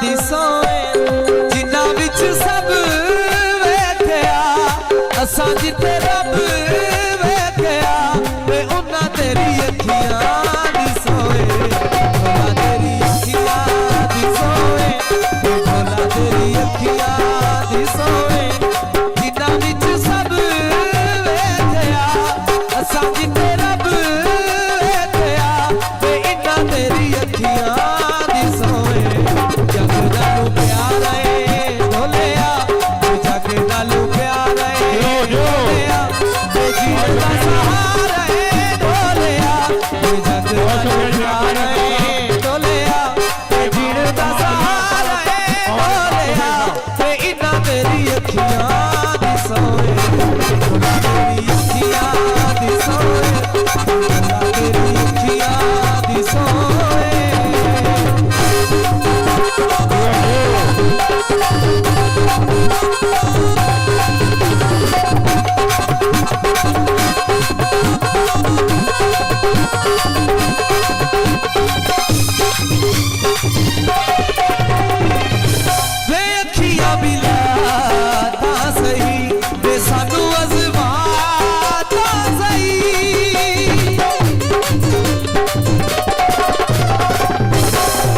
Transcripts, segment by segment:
दी सोए जिन्ना विच सब वेख्या असां जिथे रब वेख्या ते उन्ना तेरी अखियां दी सोए भोला तेरी अखियां दी सोए भोला तेरी अखियां दी सोए जिन्ना विच सब वेख्या असां जिथे रब वेख्या ते इन्ना तेरी अखियां दी सोए जग नालू प्यारा है ढोलिया जग नालू प्यारा है ढोलिया ते जीवन दा सहारा है ढोलिया जग नालू प्यारा है ढोलिया ते जीवन दा सहारा है ढोलिया ते इन्ना तेरी अखियां दी सोए भोला तेरी अखियां दी सोए भोला तेरी अखियां दी सोए वे अखियां मिला ता सही वे सानू अज़मा ता सही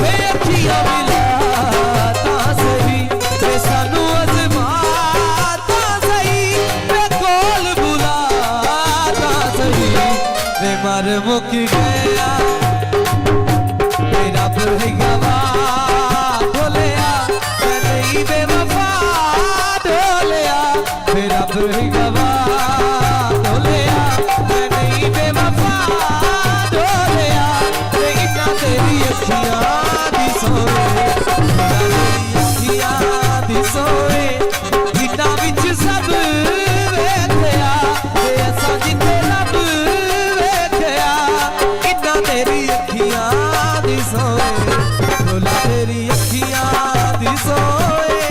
वे अखियां मिला ता सही वे सानू अज़मा ता सही वे कोल बुला ता सही वे मर मुक गया मेरा रब है गवाह ढोलिया मैं नहीं बेवफा ढोलिया मेरा रब है गवाह ढोलिया मैं नहीं बेवफा ढोलिया इन्ना तेरी अखियां दी सोए तेरी अखियां दी सोए जिन्ना विच सब वेख्या ते असां जिथे रब वेख्या इन्ना तेरी अखियां दी सोए भोला तेरी अखियां दी सोए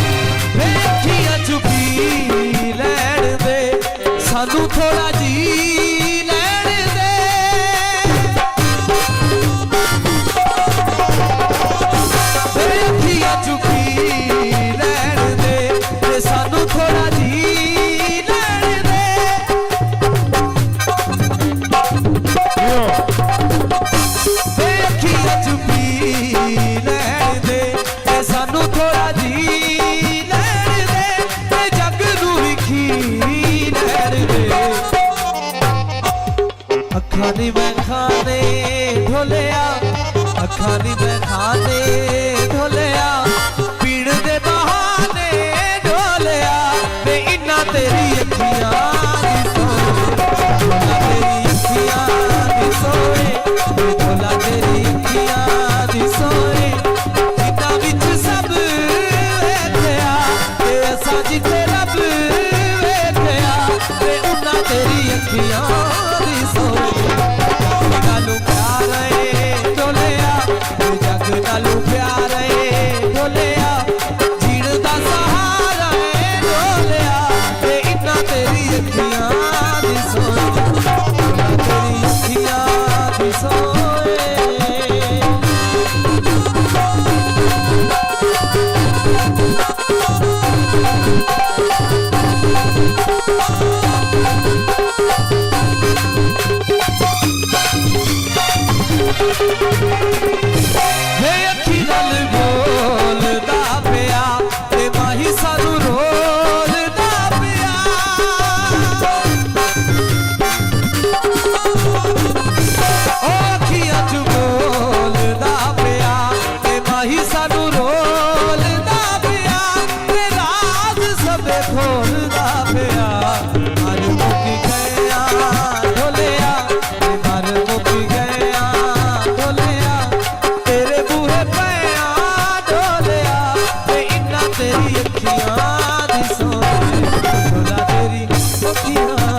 अखियां चुपी लैण दे सानू थोड़ा जी लैण दे अखियां चुपी लैण दे सानू थोड़ा जी लैण दे अखियां चुपी लैण दे सानू थोड़ा जी अखानी मैं खाने ढोलिया अखानी मैं खाने ढोलिया पीड़ दे बहाने ढोलिया ते इन्ना तेरी अखियां दी सोए भोला तेरी अखियां दी सोए भोला तेरी अखियां दी सोए जिन्ना विच सब वेख्या ते असां जिथे रब वेख्या ते उन्ना तेरी अखियां दी सोए नालू प्यार है ढोलिया जग नालू प्यार है ढोलिया जीण दा सहारा है ढोलिया ते इन्ना तेरी अखियां दी सोए तेरी अखियां दी सोए